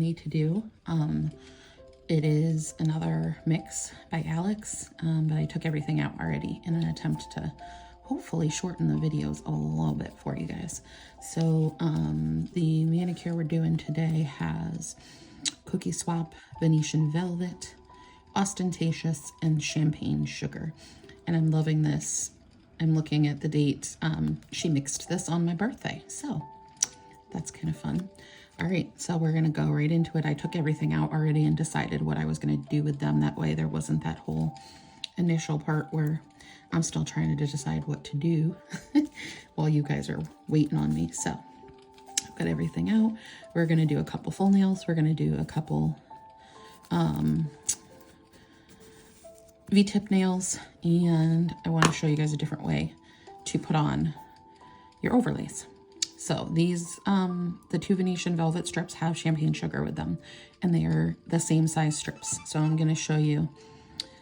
me to do. It is another mix by Alex, but I took everything out already in an attempt to hopefully shorten the videos a little bit for you guys. So the manicure we're doing today has Cookie Swap, Venetian Velvet, Austin-tatious, and Champagne Sugar. And I'm loving this. I'm looking at the date. She mixed this on my birthday, so that's kind of fun. All right, so we're gonna go right into it. I took everything out already and decided what I was gonna do with them. That way there wasn't that whole initial part where I'm still trying to decide what to do while you guys are waiting on me. So I've got everything out. We're gonna do a couple full nails. We're gonna do a couple V-tip nails, and I wanna show you guys a different way to put on your overlays. So these, the two Venetian Velvet strips have Champagne Sugar with them, and they are the same size strips. So I'm gonna show you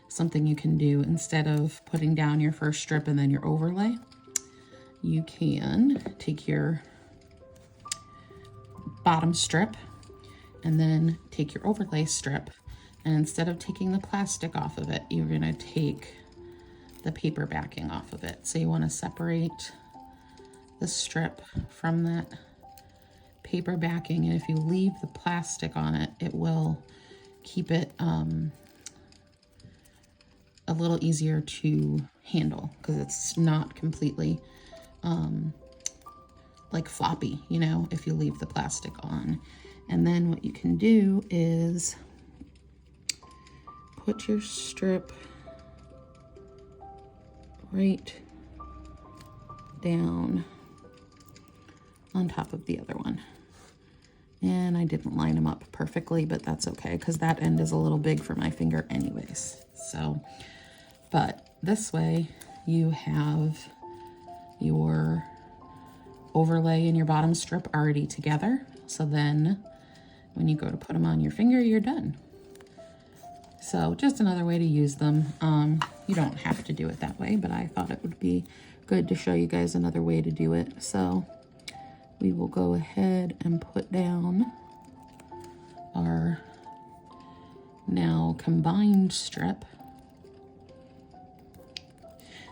something you can do. Instead of putting down your first strip and then your overlay, you can take your bottom strip and then take your overlay strip, and instead of taking the plastic off of it, you're gonna take the paper backing off of it. So you wanna separate the strip from that paper backing, and if you leave the plastic on it, it will keep it a little easier to handle because it's not completely like floppy, you know, if you leave the plastic on. And then what you can do is put your strip right down on top of the other one. And I didn't line them up perfectly, but that's okay because that end is a little big for my finger anyways. So, but this way you have your overlay and your bottom strip already together. So then when you go to put them on your finger, you're done. So just another way to use them. You don't have to do it that way, but I thought it would be good to show you guys another way to do it. So we will go ahead and put down our now combined strip.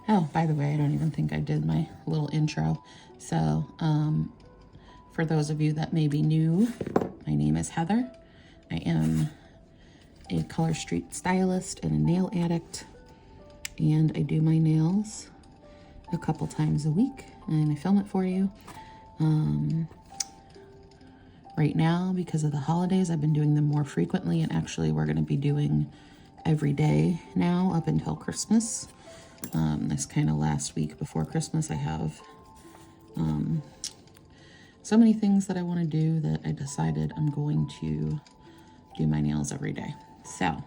Oh, by the way, I don't even think I did my little intro. So for those of you that may be new, my name is Heather. I am a ColorStreet stylist and a nail addict, and I do my nails a couple times a week and I film it for you. Right now, because of the holidays, I've been doing them more frequently, and actually we're going to be doing every day now up until Christmas. This kind of last week before Christmas, I have so many things that I want to do that I decided I'm going to do my nails every day. So,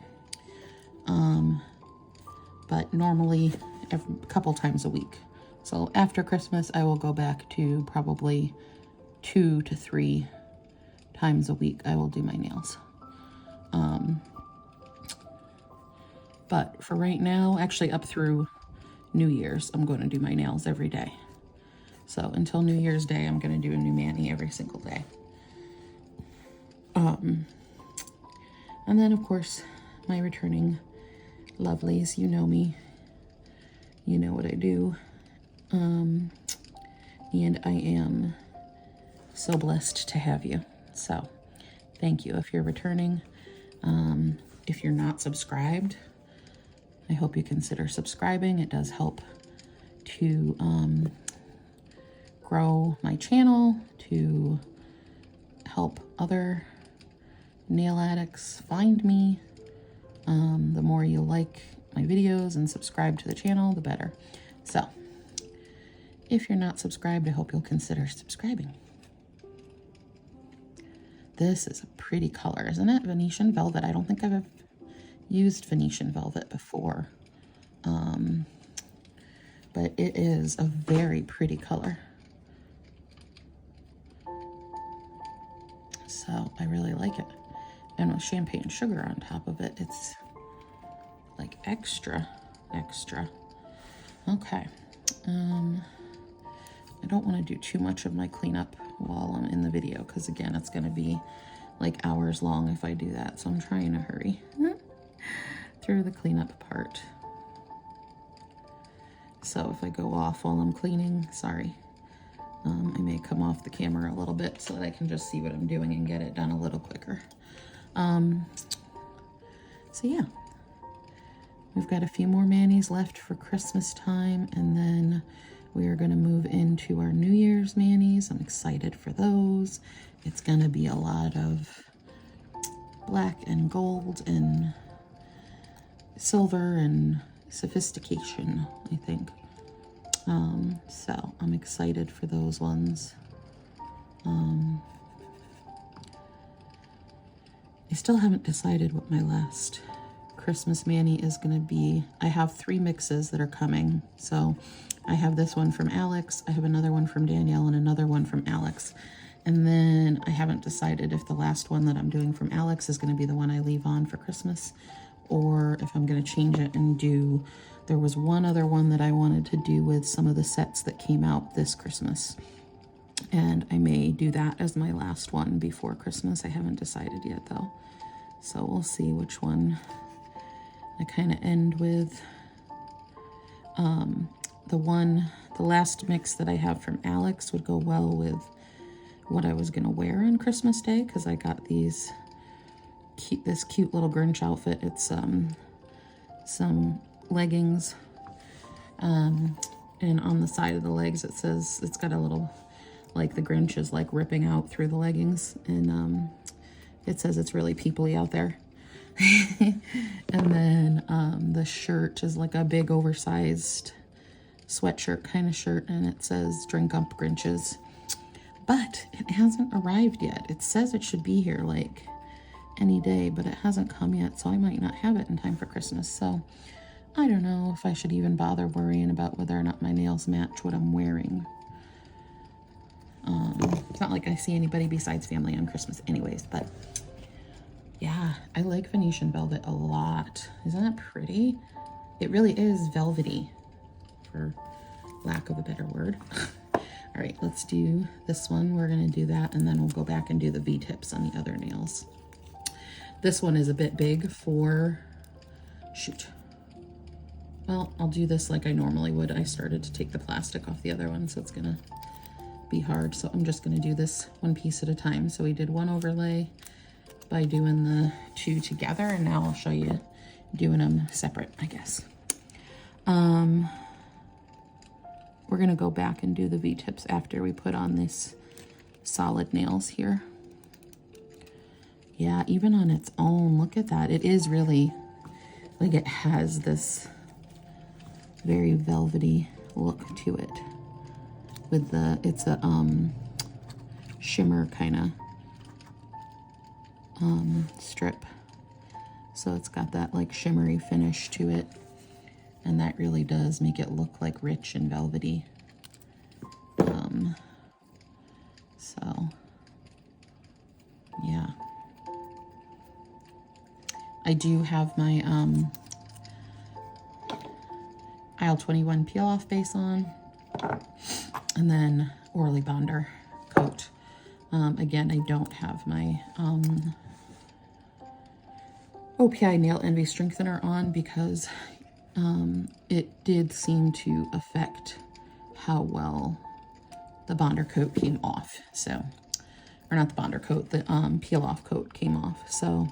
but normally a couple times a week. So after Christmas, I will go back to probably 2 to 3 times a week I will do my nails. But for right now, actually up through New Year's, I'm going to do my nails every day. So until New Year's Day, I'm going to do a new mani every single day. And then of course, my returning lovelies, you know me, you know what I do. And I am so blessed to have you. So thank you if you're returning. If you're not subscribed, I hope you consider subscribing. It does help to grow my channel, to help other nail addicts find me. The more you like my videos and subscribe to the channel, the better. So if you're not subscribed, I hope you'll consider subscribing. This is a pretty color, isn't it? Venetian Velvet. I don't think I've used Venetian Velvet before. But it is a very pretty color. So I really like it. And with Champagne Sugar on top of it, it's like extra. Okay. I don't want to do too much of my cleanup while I'm in the video because again, it's going to be like hours long if I do that. So I'm trying to hurry through the cleanup part. So if I go off while I'm cleaning, sorry. I may come off the camera a little bit so that I can just see what I'm doing and get it done a little quicker. So yeah, we've got a few more manis left for Christmas time, and then we are going to move into our New Year's manis. I'm excited for those. It's going to be a lot of black and gold and silver and sophistication, I think. So I'm excited for those ones. I still haven't decided what my last Christmas mani is going to be. I have 3 mixes that are coming. So I have this one from Alex, I have another one from Danielle, and another one from Alex. And then I haven't decided if the last one that I'm doing from Alex is going to be the one I leave on for Christmas, or if I'm going to change it and do, there was one other one that I wanted to do with some of the sets that came out this Christmas. And I may do that as my last one before Christmas. I haven't decided yet though. So we'll see which one I kind of end with. The last mix that I have from Alex would go well with what I was going to wear on Christmas Day, because I got this cute little Grinch outfit. It's some leggings, and on the side of the legs it says, it's got a little, like the Grinch is like ripping out through the leggings, and it says it's really peoply out there. And then the shirt is like a big oversized sweatshirt kind of shirt, and it says drink up Grinches, but it hasn't arrived yet. It says it should be here like any day, but it hasn't come yet, so I might not have it in time for Christmas. So I don't know if I should even bother worrying about whether or not my nails match what I'm wearing. It's not like I see anybody besides family on Christmas anyways, but yeah, I like Venetian velvet a lot. Isn't that pretty? It really is velvety, for lack of a better word. All right, let's do this one. We're gonna do that, and then we'll go back and do the V-tips on the other nails. This one is a bit big for, shoot. Well, I'll do this like I normally would. I started to take the plastic off the other one, so it's gonna be hard. So I'm just gonna do this one piece at a time. So we did one overlay by doing the 2 together, and now I'll show you doing them separate, I guess. We're gonna go back and do the V-tips after we put on this solid nails here. Yeah, even on its own, look at that. It is really, like, it has this very velvety look to it. With the, it's a shimmer kind of strip. So it's got that like shimmery finish to it. And that really does make it look like rich and velvety. So yeah. I do have my aisle 21 peel off base on, and then Orly Bonder coat. Again, I don't have my OPI Nail Envy Strengthener on because it did seem to affect how well the Bonder coat came off. So, or not the Bonder coat, the peel off coat came off. So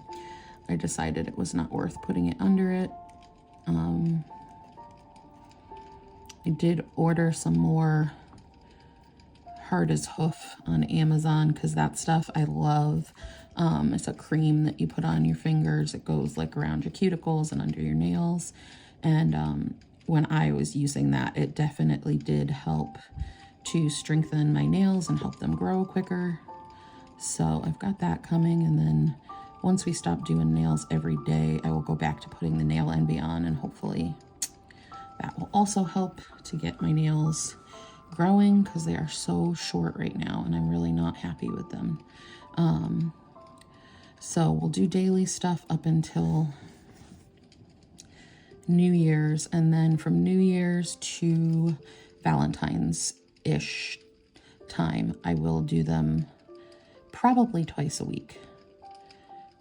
I decided it was not worth putting it under it. I did order some more Hard as Hoof on Amazon because that stuff I love. It's a cream that you put on your fingers. It goes like around your cuticles and under your nails. And when I was using that, it definitely did help to strengthen my nails and help them grow quicker. So I've got that coming, and then once we stop doing nails every day, I will go back to putting the Nail Envy on, and hopefully that will also help to get my nails growing because they are so short right now and I'm really not happy with them. So we'll do daily stuff up until New Year's, and then from New Year's to Valentine's-ish time, I will do them probably twice a week.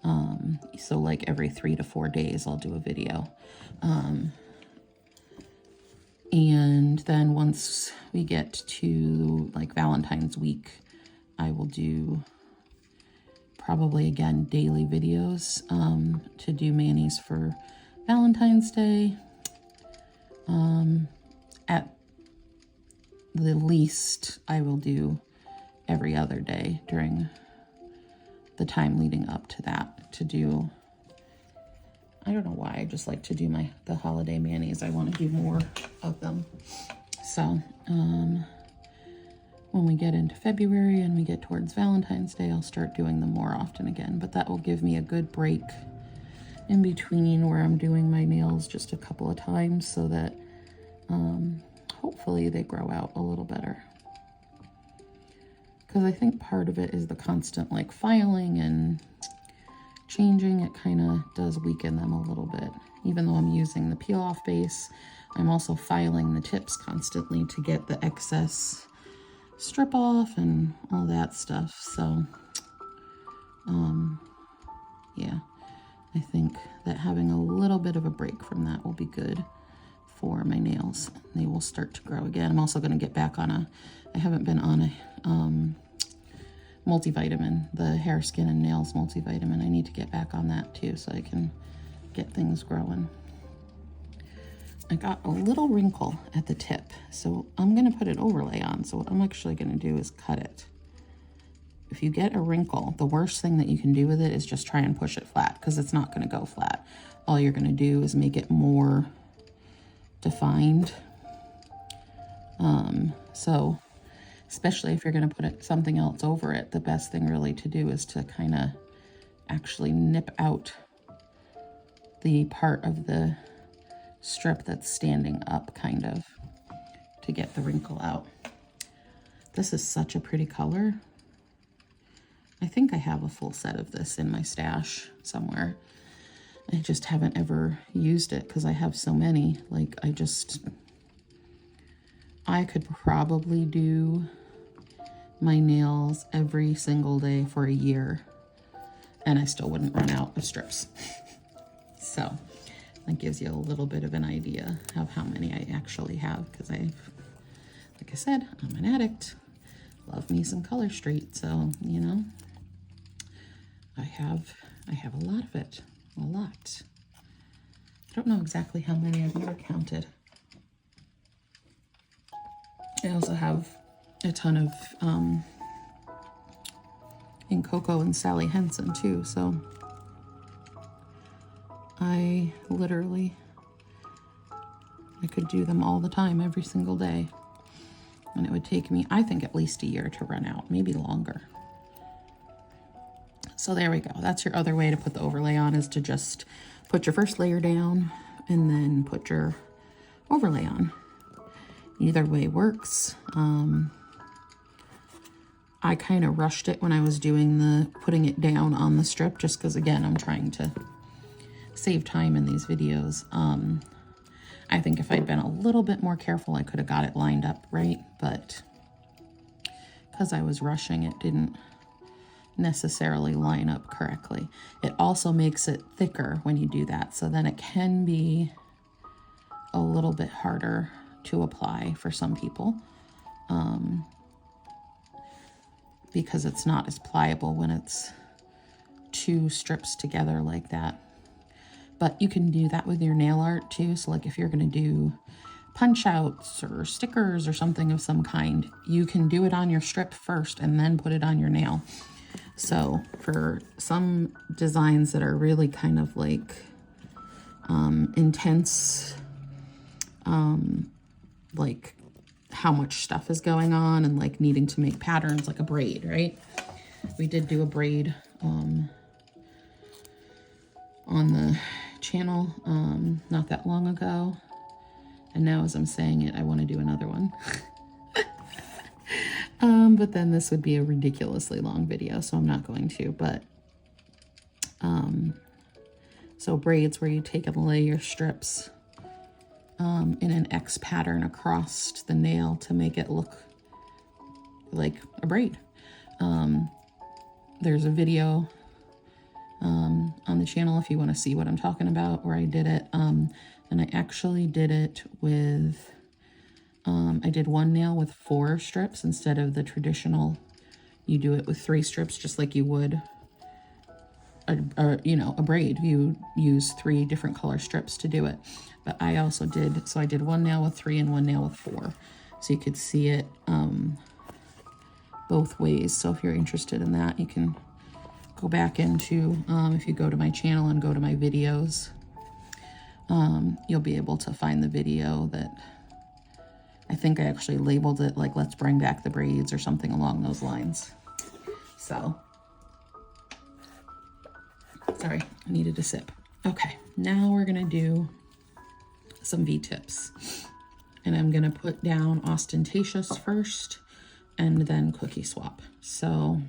So like every 3 to 4 days, I'll do a video. And then once we get to like Valentine's week, I will do probably again daily videos to do manis for Valentine's Day. At the least, I will do every other day during the time leading up to that to do. I don't know why, I just like to do the holiday manis. I want to do more of them. So when we get into February and we get towards Valentine's Day, I'll start doing them more often again. But that will give me a good break in between where I'm doing my nails just a couple of times so that hopefully they grow out a little better. Because I think part of it is the constant like filing and changing. It kind of does weaken them a little bit. Even though I'm using the peel off base, I'm also filing the tips constantly to get the excess strip off and all that stuff. So yeah, I think that having a little bit of a break from that will be good for my nails. They will start to grow again. I'm also going to get back on I haven't been on a multivitamin, the hair, skin, and nails multivitamin. I need to get back on that too so I can get things growing. I got a little wrinkle at the tip, so I'm going to put an overlay on. So what I'm actually going to do is cut it. If you get a wrinkle, the worst thing that you can do with it is just try and push it flat, because it's not going to go flat. All you're going to do is make it more defined. So especially if you're going to put something else over it, the best thing really to do is to kind of actually nip out the part of the strip that's standing up, kind of, to get the wrinkle out. This is such a pretty color. I think I have a full set of this in my stash somewhere. I just haven't ever used it because I have so many. Like, I could probably do my nails every single day for a year and I still wouldn't run out of strips. So that gives you a little bit of an idea of how many I actually have, because like I said, I'm an addict. Love me some ColorStreet, so you know, I have a lot of it. A lot. I don't know exactly how many I've never counted. I also have a ton of in Coco and Sally Henson too, so I could do them all the time, every single day. And it would take me, I think, at least a year to run out, maybe longer. So there we go. That's your other way to put the overlay on, is to just put your first layer down and then put your overlay on. Either way works. I kind of rushed it when I was doing putting it down on the strip, just because, again, I'm trying to save time in these videos. I think if I'd been a little bit more careful, I could have got it lined up right, but because I was rushing, it didn't necessarily line up correctly. It also makes it thicker when you do that, so then it can be a little bit harder to apply for some people, because it's not as pliable when it's two strips together like that. But you can do that with your nail art too. So like if you're going to do punch outs or stickers or something of some kind, you can do it on your strip first and then put it on your nail. So for some designs that are really kind of like intense, like how much stuff is going on and like needing to make patterns, like a braid, right? We did do a braid on the channel not that long ago, and now as I'm saying it, I want to do another one. But then this would be a ridiculously long video, so I'm not going to. But so braids where you take and lay your strips in an X pattern across the nail to make it look like a braid. There's a video on the channel if you want to see what I'm talking about, where I did it. And I actually did it with, I did one nail with 4 strips instead of the traditional, you do it with 3 strips, just like you would a braid. You use 3 different color strips to do it. But I also did, so I did one nail with 3 and one nail with 4. So you could see it both ways. So if you're interested in that, you can go back into, if you go to my channel and go to my videos, you'll be able to find the video that I think I actually labeled it like, let's bring back the braids or something along those lines. So, sorry, I needed a sip. Okay, now we're gonna do some V-tips. And I'm gonna put down Austin-tatious first and then Cookie Swap. So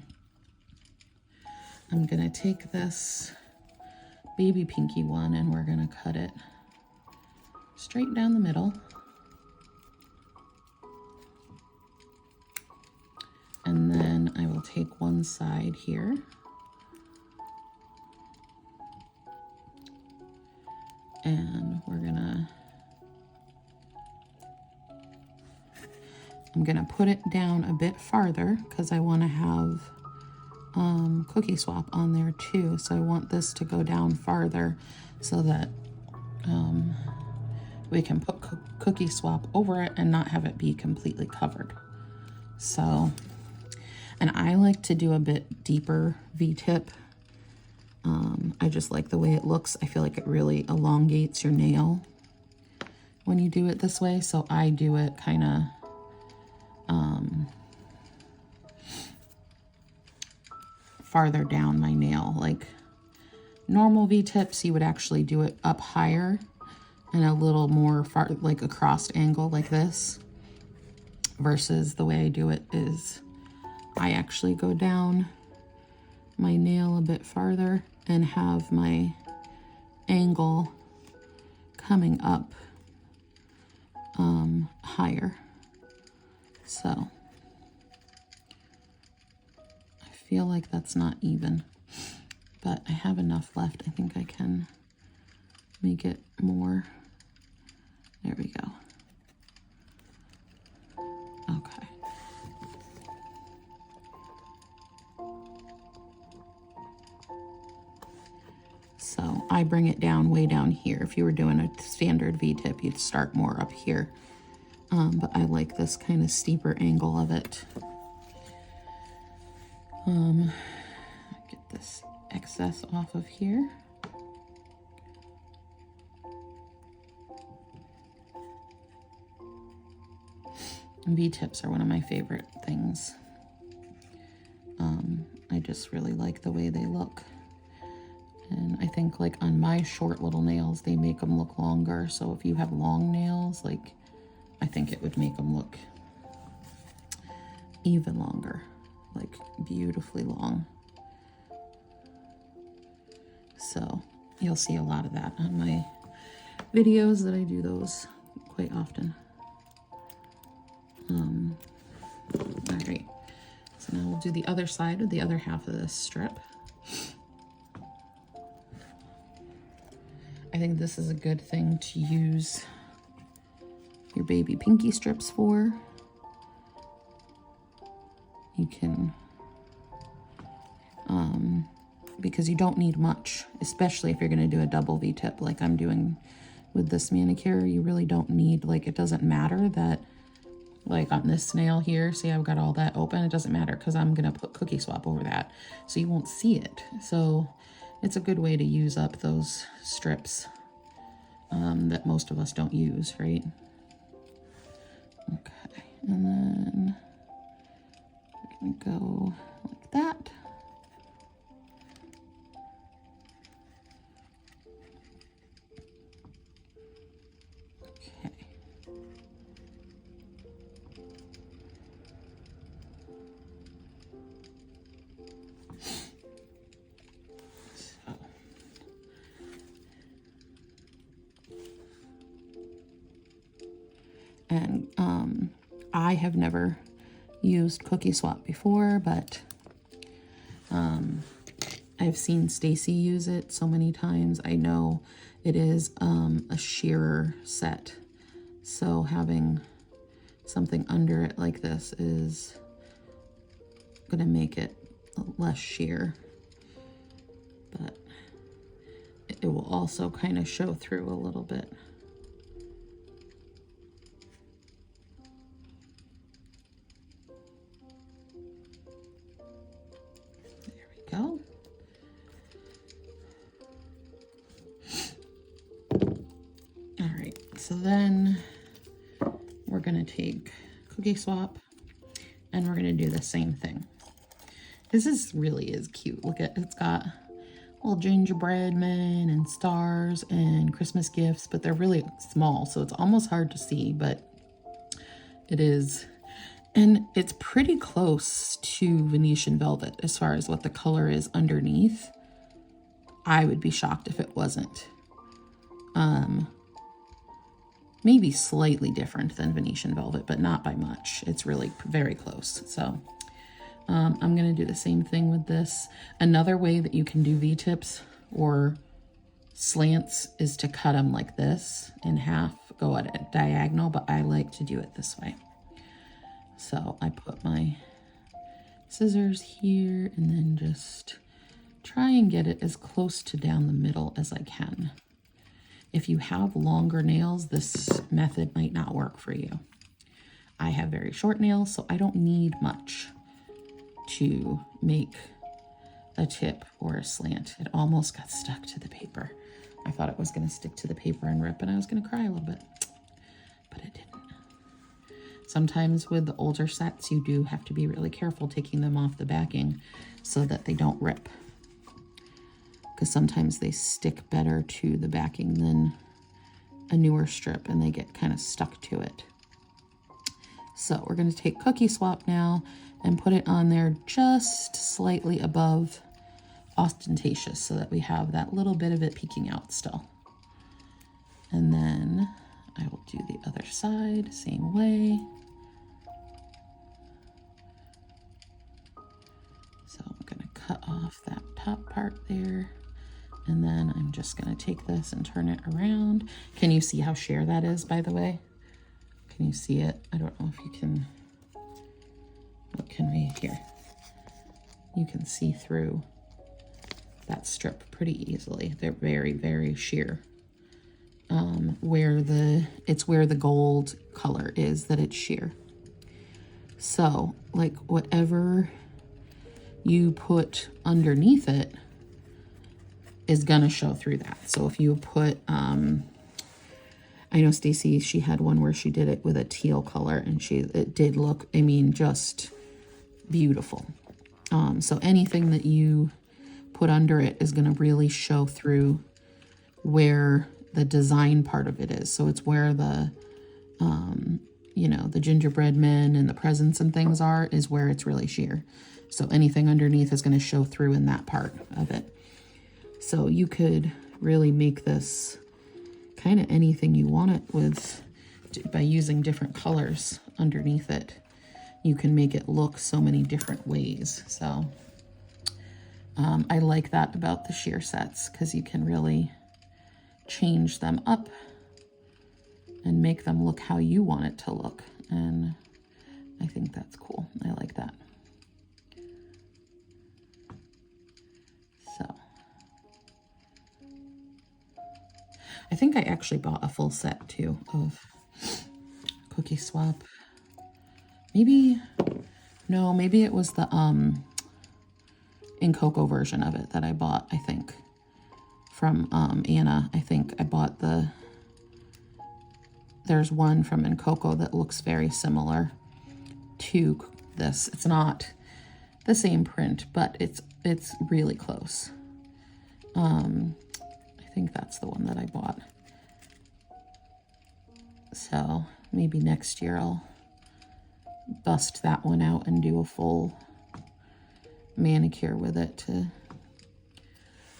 I'm gonna take this baby pinky one and we're gonna cut it straight down the middle. And then I will take one side here and I'm gonna put it down a bit farther because I want to have Cookie Swap on there too. So I want this to go down farther so that we can put Cookie Swap over it and not have it be completely covered. So, and I like to do a bit deeper V-tip. I just like the way it looks. I feel like it really elongates your nail when you do it this way. So I do it kind of farther down my nail. Like normal V-tips, you would actually do it up higher and a little more far, like a crossed angle like this, versus the way I do it is I actually go down my nail a bit farther and have my angle coming up higher. So I feel like that's not even, but I have enough left. I think I can make it more. There we go. Okay. So I bring it down way down here. If you were doing a standard V-tip, you'd start more up here. But I like this kind of steeper angle of it. Get this excess off of here. V-tips are one of my favorite things. I just really like the way they look. And I think like on my short little nails, they make them look longer. So if you have long nails, like I think it would make them look even longer, like beautifully long. So you'll see a lot of that on my videos that I do those quite often. All right, so now we'll do the other side of the other half of this strip. I think this is a good thing to use your baby pinky strips for. You can, because you don't need much, especially if you're going to do a double V-tip like I'm doing with this manicure. You really don't need, like, it doesn't matter that, like on this nail here, see I've got all that open, it doesn't matter because I'm going to put Cookie Swap over that, so you won't see it. So it's a good way to use up those strips that most of us don't use, right? Okay, and then we're going to go like that. Okay. And I have never used Cookie Swap before, but I I've seen Stacy use it so many times. I know it is a shearer set. So having something under it like this is going to make it less sheer. But it will also kind of show through a little bit. There we go. All right, so then we're gonna take Cookie Swap and we're gonna do the same thing. This really is cute. Look at, it's got little gingerbread men and stars and Christmas gifts, but they're really small, so it's almost hard to see, but it is. And it's pretty close to Venetian velvet as far as what the color is underneath. I would be shocked if it wasn't. Maybe slightly different than Venetian velvet, but not by much. It's really very close. So I'm going to do the same thing with this. Another way that you can do V-tips or slants is to cut them like this in half, go at a diagonal, but I like to do it this way. So I put my scissors here and then just try and get it as close to down the middle as I can. If you have longer nails, this method might not work for you. I have very short nails, so I don't need much to make a tip or a slant. It almost got stuck to the paper. I thought it was going to stick to the paper and rip, and I was going to cry a little bit, but it didn't. Sometimes with the older sets, you do have to be really careful taking them off the backing so that they don't rip, because sometimes they stick better to the backing than a newer strip and they get kind of stuck to it. So we're going to take Cookie Swap now and put it on there just slightly above Austin-tatious so that we have that little bit of it peeking out still. And then I will do the other side, same way. So I'm going to cut off that top part there. And then I'm just going to take this and turn it around. Can you see how sheer that is, by the way? Can you see it? I don't know if you can. What can we here? You can see through that strip pretty easily. They're very, very sheer. Where the gold color is that it's sheer. So like whatever you put underneath it is gonna show through that. So if you put, I know Stacy, she had one where she did it with a teal color and it did look, I mean, just beautiful. So anything that you put under it is gonna really show through where the design part of it is. So it's where the, you know, the gingerbread men and the presents and things are, is where it's really sheer. So anything underneath is gonna show through in that part of it. So you could really make this kind of anything you want it with by using different colors underneath it. You can make it look so many different ways. So I like that about the sheer sets, because you can really change them up and make them look how you want it to look. And I think that's cool. I like that. So I think I actually bought a full set too of Cookie Swap. Maybe, no, maybe it was the in cocoa version of it that I bought, I think, from Anna. I think I bought there's one from in cocoa that looks very similar to this. It's not the same print, but it's really close. I think that's the one that I bought. So maybe next year I'll bust that one out and do a full manicure with it to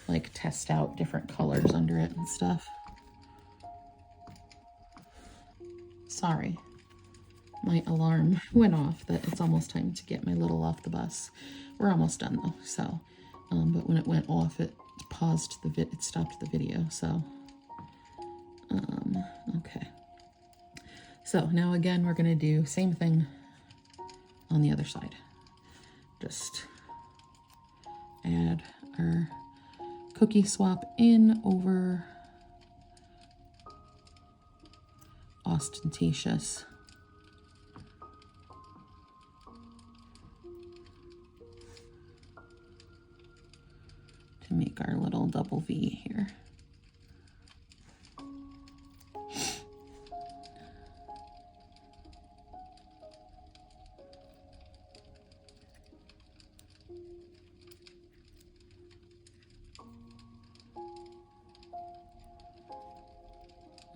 like test out different colors under it and stuff. Sorry, my alarm went off that it's almost time to get my little off the bus. We're almost done though, so but when it went off, it paused it stopped the video. So, okay. So now again, we're gonna do same thing on the other side. Just add our cookie swap in over Austin-tatious. To make our little double V here.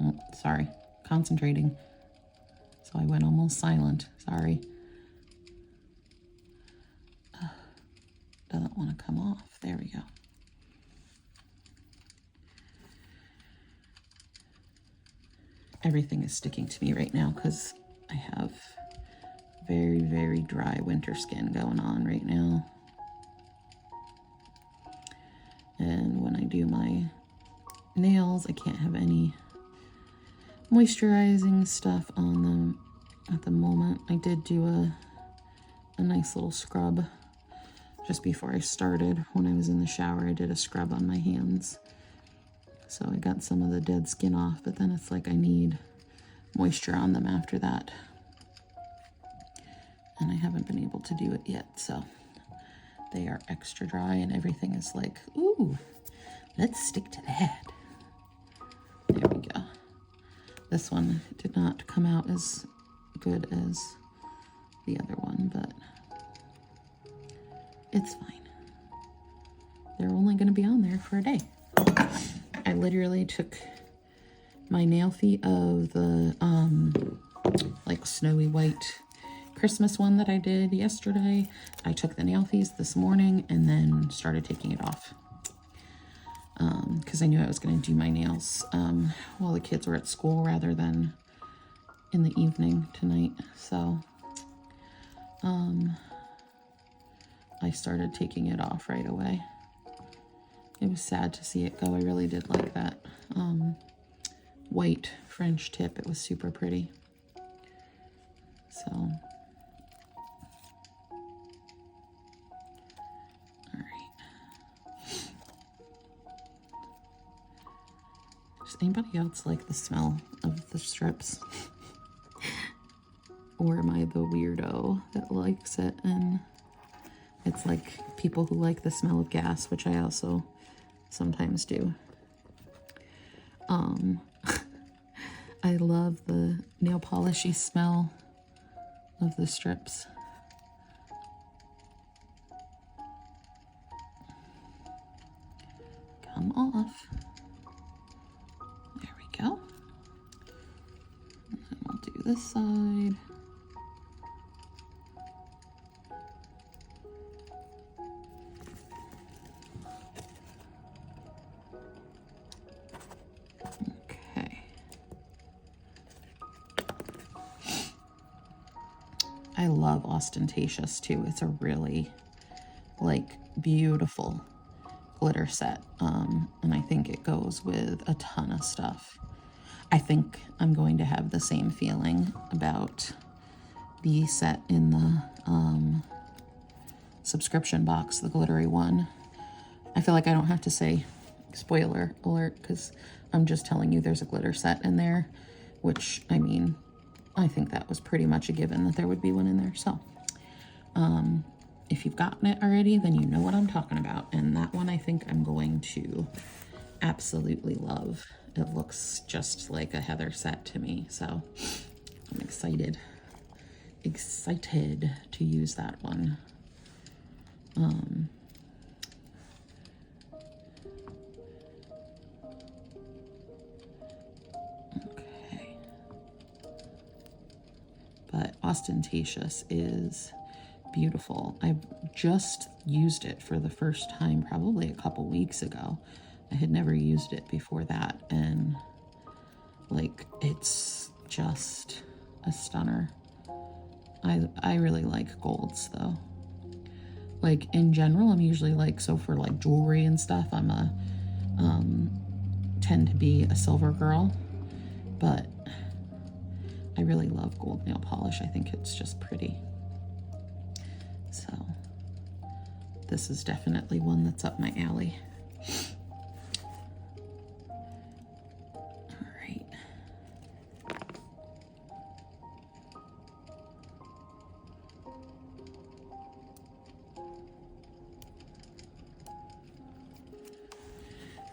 Oh, sorry, concentrating. So I went almost silent, sorry. Doesn't want to come off, there we go. Everything is sticking to me right now because I have very, very dry winter skin going on right now. And when I do my nails, I can't have any moisturizing stuff on them at the moment. I did do a nice little scrub just before I started. When I was in the shower, I did a scrub on my hands. So I got some of the dead skin off, but then it's like I need moisture on them after that. And I haven't been able to do it yet, so they are extra dry and everything is like, ooh, let's stick to that. There we go. This one did not come out as good as the other one, but it's fine. They're only going to be on there for a day. I literally took my nail feet of the like snowy white Christmas one that I did yesterday. I took the nail fees this morning and then started taking it off because I knew I was going to do my nails while the kids were at school rather than in the evening tonight. So I started taking it off right away. It was sad to see it go. I really did like that white French tip. It was super pretty. So, all right. Does anybody else like the smell of the strips? Or am I the weirdo that likes it? And it's like people who like the smell of gas, which I also sometimes do. I love the nail polishy smell of the strips. Come off. There we go. And then we'll do this side. I love Austin-tatious too. It's a really like beautiful glitter set. And I think it goes with a ton of stuff. I think I'm going to have the same feeling about the set in the subscription box, the glittery one. I feel like I don't have to say spoiler alert because I'm just telling you there's a glitter set in there, which, I mean, I think that was pretty much a given that there would be one in there. So if you've gotten it already, then you know what I'm talking about. And that one I think I'm going to absolutely love. It looks just like a Heather set to me. So I'm excited to use that one. But Austin-tatious is beautiful. I just used it for the first time probably a couple weeks ago. I had never used it before that, and like it's just a stunner. I really like golds though. like in general, I'm usually like, so for like jewelry and stuff, I'm a, tend to be a silver girl, but I really love gold nail polish. I think it's just pretty. So this is definitely one that's up my alley. All right.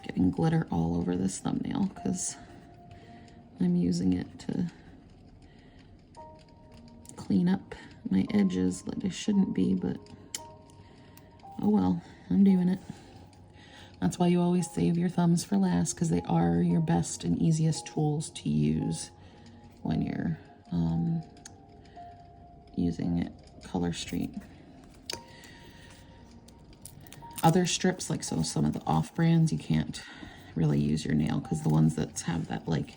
Getting glitter all over this thumbnail because I'm using it to clean up my edges that I shouldn't be, but oh well, I'm doing it. That's why you always save your thumbs for last, because they are your best and easiest tools to use when you're using it. ColorStreet. Other strips, like so some of the off brands, you can't really use your nail because the ones that have that like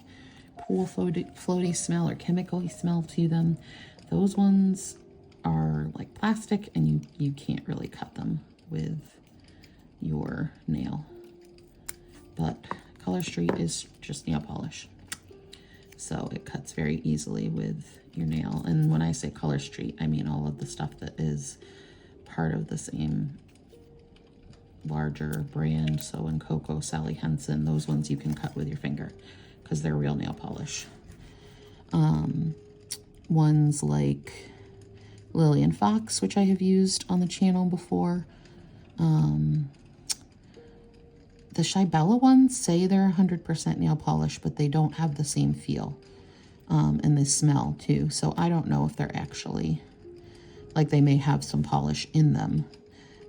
pool floaty smell or chemical-y smell to them, those ones are like plastic and you can't really cut them with your nail. But ColorStreet is just nail polish, so it cuts very easily with your nail. And when I say ColorStreet, I mean all of the stuff that is part of the same larger brand. So in Coco, Sally Hansen, those ones you can cut with your finger because they're real nail polish. Ones like Lillian Fox, which I have used on the channel before. The Shibella ones say they're 100% nail polish, but they don't have the same feel. And they smell too. So I don't know if they're actually, like, they may have some polish in them,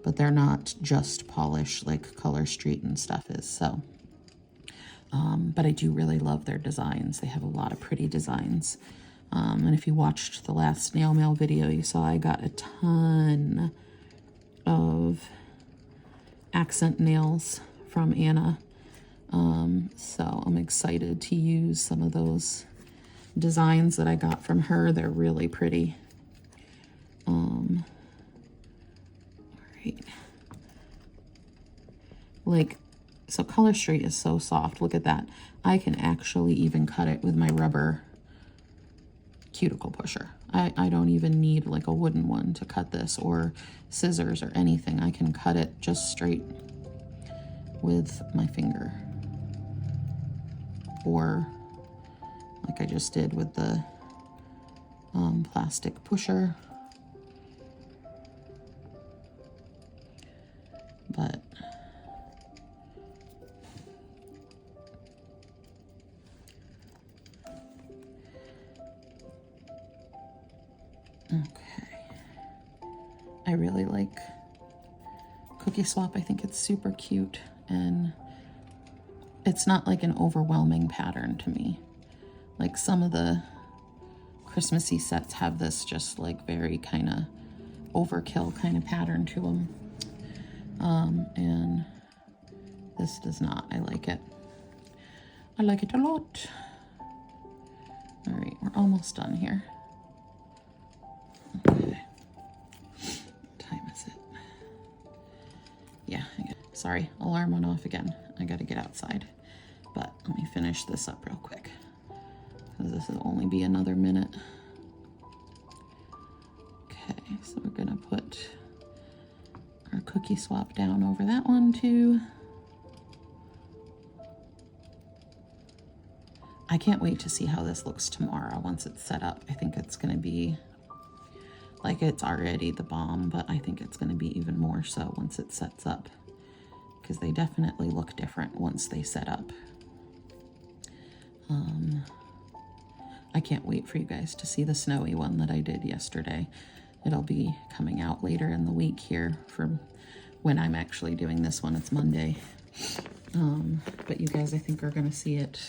but they're not just polish like ColorStreet and stuff is. So, but I do really love their designs. They have a lot of pretty designs. And if you watched the last nail mail video, you saw I got a ton of accent nails from Anna. So I'm excited to use some of those designs that I got from her. They're really pretty. All right. Like, so ColorStreet is so soft. Look at that. I can actually even cut it with my rubber cuticle pusher. I don't even need like a wooden one to cut this, or scissors or anything. I can cut it just straight with my finger, or like I just did with the plastic pusher. But okay, I really like Cookie Swap. I think it's super cute, and it's not like an overwhelming pattern to me. Like some of the Christmassy sets have this just like very kind of overkill kind of pattern to them. And this does not. I like it. I like it a lot. All right, we're almost done here. Okay. What time is it? Yeah, sorry, alarm went off again. I gotta get outside. But let me finish this up real quick, because this will only be another minute. Okay, so we're gonna put our Cookie Swap down over that one too. I can't wait to see how this looks tomorrow once it's set up. I think it's gonna be, like, it's already the bomb, but I think it's gonna be even more so once it sets up, because they definitely look different once they set up. I can't wait for you guys to see the snowy one that I did yesterday. It'll be coming out later in the week here from when I'm actually doing this one. It's Monday. But you guys, I think, are going to see it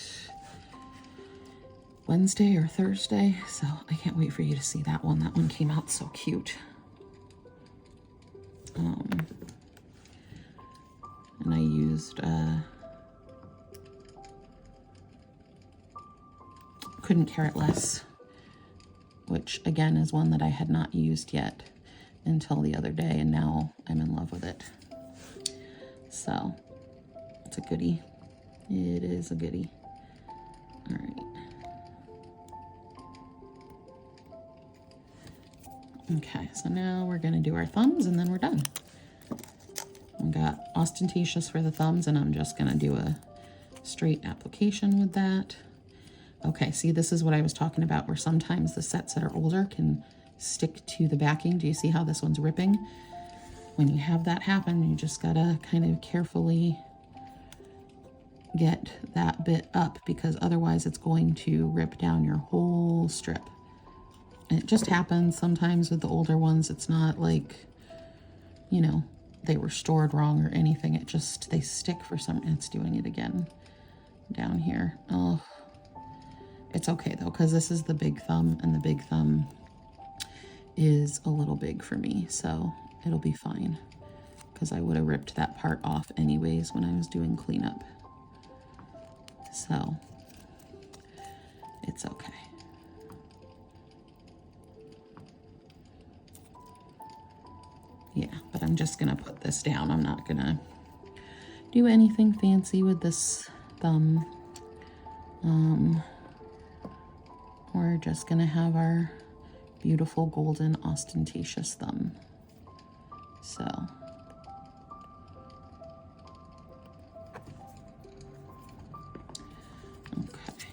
Wednesday or Thursday. So I can't wait for you to see that one. That one came out so cute. And I used Couldn't Care It Less, which again is one that I had not used yet, until the other day, and now I'm in love with it. So it's a goodie. It is a goodie. All right. Okay, so now we're gonna do our thumbs and then we're done. We got Austin-tatious for the thumbs, and I'm just gonna do a straight application with that. Okay, see, this is what I was talking about, where sometimes the sets that are older can stick to the backing. Do you see how this one's ripping? When you have that happen, you just gotta kind of carefully get that bit up, because otherwise it's going to rip down your whole strip. And it just happens sometimes with the older ones. It's not like, you know, they were stored wrong or anything. It just, they stick for some, it's doing it again down here. Oh, it's okay though, because this is the big thumb, and the big thumb is a little big for me, so it'll be fine, because I would have ripped that part off anyways when I was doing cleanup. So it's okay. Yeah, but I'm just gonna put this down. I'm not gonna do anything fancy with this thumb. We're just gonna have our beautiful golden Austin-tatious thumb. So okay.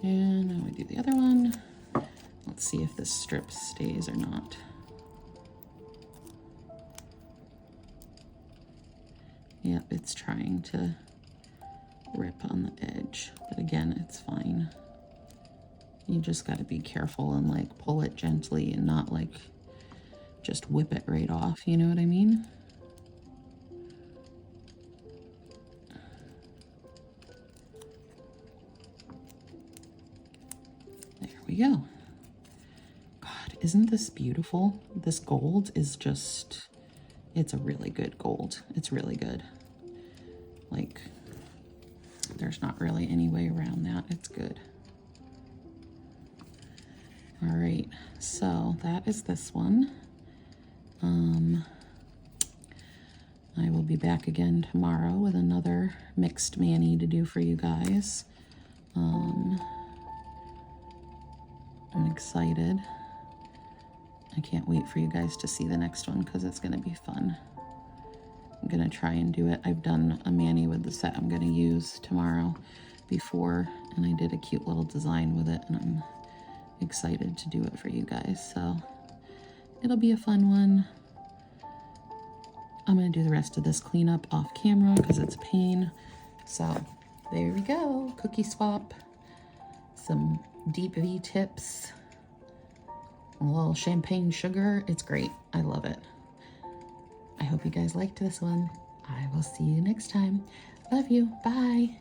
And now we do the other one. Let's see if this strip stays or not. Yep, it's trying to rip on the edge, but again, it's fine. You just got to be careful and like pull it gently and not like just whip it right off, you know what I mean? There we go. God, isn't this beautiful? This gold is just, it's a really good gold. It's really good. Like, there's not really any way around that. It's good. All right, so that is this one. I will be back again tomorrow with another mixed mani to do for you guys. I'm excited. I can't wait for you guys to see the next one, because it's going to be fun. I'm going to try and do it. I've done a mani with the set I'm going to use tomorrow before, and I did a cute little design with it, and I'm excited to do it for you guys. So it'll be a fun one. I'm going to do the rest of this cleanup off camera because it's a pain. So there we go. Cookie swap. Some deep V tips. A little champagne sugar. It's great. I love it. I hope you guys liked this one. I will see you next time. Love you. Bye.